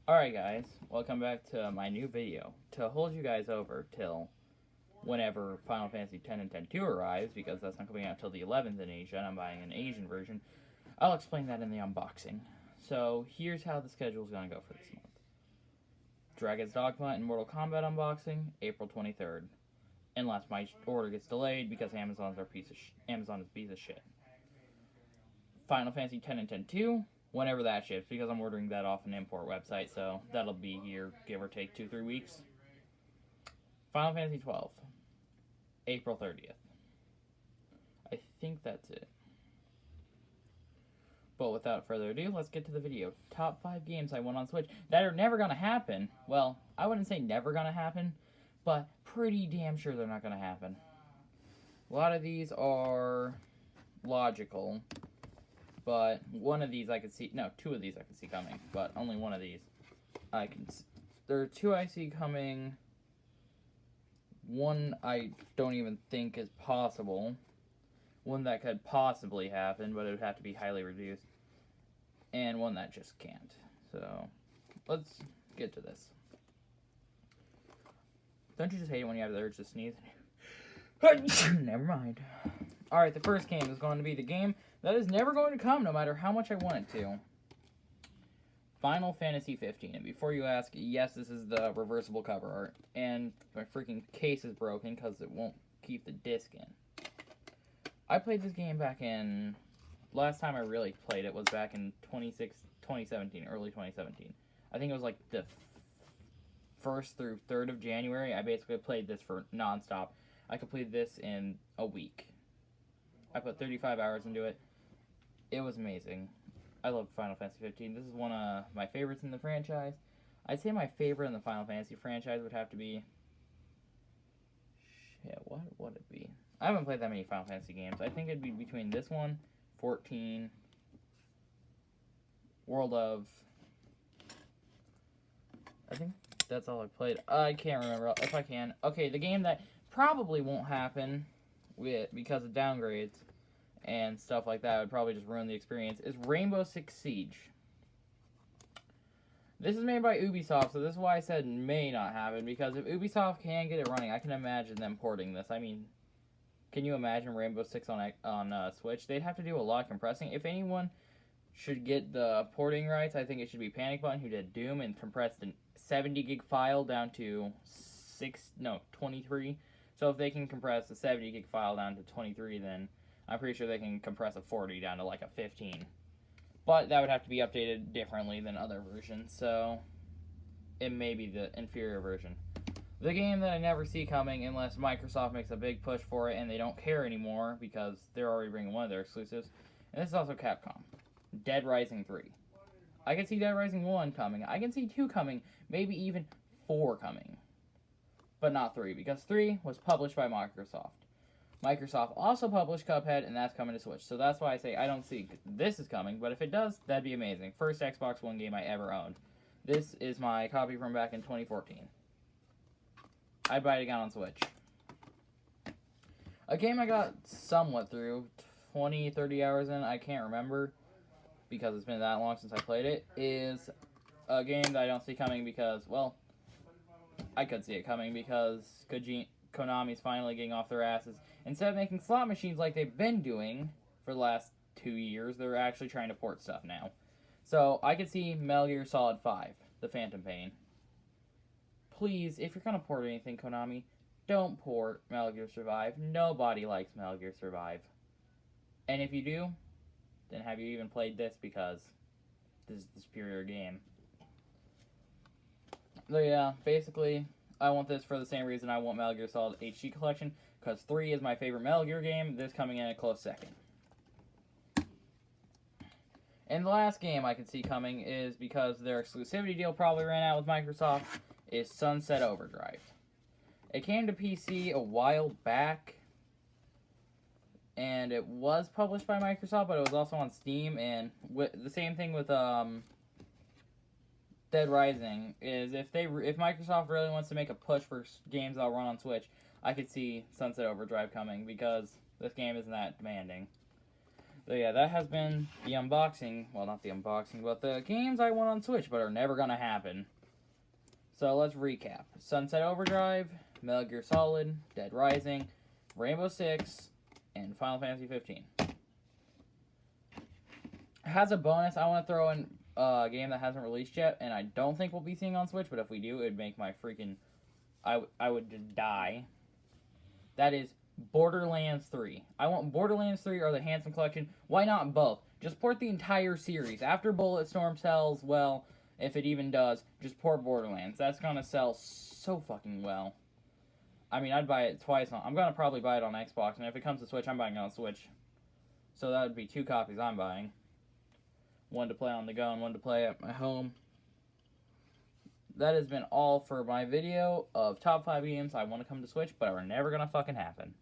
Alright guys, welcome back to my new video. To hold you guys over till whenever Final Fantasy X and X-2 arrives, because that's not coming out till the 11th in Asia, and I'm buying an Asian version, I'll explain that in the unboxing. So here's how the schedule is going to go for this month. Dragon's Dogma and Mortal Kombat unboxing, April 23rd. Unless my order gets delayed because Amazon is a piece of shit. Final Fantasy X and X-2, whenever that ships, because I'm ordering that off an import website, so that'll be here, give or take 2-3 weeks. Final Fantasy 12, April 30th. I think that's it. But without further ado, let's get to the video. Top 5 games I want on Switch that are never gonna happen. Well, I wouldn't say never gonna happen, but pretty damn sure they're not gonna happen. A lot of these are logical, but one of these I could see, no, 2 of these I could see coming, but only one of these I can see. There are 2 I see coming. One I don't even think is possible. One that could possibly happen, but it would have to be highly reduced. And one that just can't. So, let's get to this. Don't you just hate it when you have the urge to sneeze? Never mind. Alright, the first game is going to be the game that is never going to come, no matter how much I want it to. Final Fantasy 15. And before you ask, yes, this is the reversible cover art. And my freaking case is broken because it won't keep the disc in. I played this game back in... Last time I really played it was back in 2017, early 2017. I think it was like the 1st through 3rd of January. I basically played this for non-stop. I completed this in a week. I put 35 hours into it. It was amazing. I love Final Fantasy 15. This is one of my favorites in the franchise. I'd say my favorite in the Final Fantasy franchise would have to be... Shit, what would it be? I haven't played that many Final Fantasy games. I think it'd be between this one, 14, World of... I think that's all I've played. I can't remember if I can. Okay, the game that probably won't happen because of downgrades and stuff like that would probably just ruin the experience is Rainbow Six Siege. This is made by Ubisoft, so this is why I said may not happen, because if Ubisoft can get it running, I can imagine them porting this. I mean, can you imagine Rainbow Six on Switch? They'd have to do a lot of compressing. If anyone should get the porting rights, I think it should be Panic Button, who did Doom and compressed a 70 gig file down to 23. So if they can compress a 70 gig file down to 23, then I'm pretty sure they can compress a 40 down to like a 15. But that would have to be updated differently than other versions, so it may be the inferior version. The game that I never see coming unless Microsoft makes a big push for it and they don't care anymore because they're already bringing one of their exclusives. And this is also Capcom. Dead Rising 3. I can see Dead Rising 1 coming. I can see 2 coming. Maybe even 4 coming. But not 3, because 3 was published by Microsoft. Microsoft also published Cuphead, and that's coming to Switch. So that's why I say I don't see this is coming, but if it does, that'd be amazing. First Xbox One game I ever owned. This is my copy from back in 2014. I'd buy it again on Switch. A game I got somewhat through, 20, 30 hours in, I can't remember, because it's been that long since I played it, is a game that I don't see coming because, well, I could see it coming because Konami's finally getting off their asses. Instead of making slot machines like they've been doing for the last 2 years, they're actually trying to port stuff now. So, I could see Metal Gear Solid 5, The Phantom Pain. Please, if you're going to port anything, Konami, don't port Metal Gear Survive. Nobody likes Metal Gear Survive. And if you do, then have you even played this, because this is the superior game. So yeah, basically, I want this for the same reason I want Metal Gear Solid HD Collection, because 3 is my favorite Metal Gear game. This coming in a close second. And the last game I can see coming is, because their exclusivity deal probably ran out with Microsoft, is Sunset Overdrive. It came to PC a while back, and it was published by Microsoft, but it was also on Steam, and the same thing with Dead Rising is if Microsoft really wants to make a push for games that'll run on Switch, I could see Sunset Overdrive coming, because this game isn't that demanding. So yeah, that has been the unboxing. Well, not the unboxing, but the games I want on Switch, but are never gonna happen. So let's recap. Sunset Overdrive, Metal Gear Solid, Dead Rising, Rainbow Six, and Final Fantasy 15. Has a bonus. I want to throw in a game that hasn't released yet, and I don't think we'll be seeing on Switch, but if we do, it would make my freaking... I would just die. That is Borderlands 3. I want Borderlands 3 or the Handsome Collection. Why not both? Just port the entire series. After Bulletstorm sells well, if it even does, just port Borderlands. That's gonna sell so fucking well. I mean, I'd buy it twice. I'm gonna probably buy it on Xbox, and if it comes to Switch, I'm buying it on Switch. So that would be 2 copies I'm buying. One to play on the go and one to play at my home. That has been all for my video of top 5 games I want to come to Switch, but are never gonna fucking happen.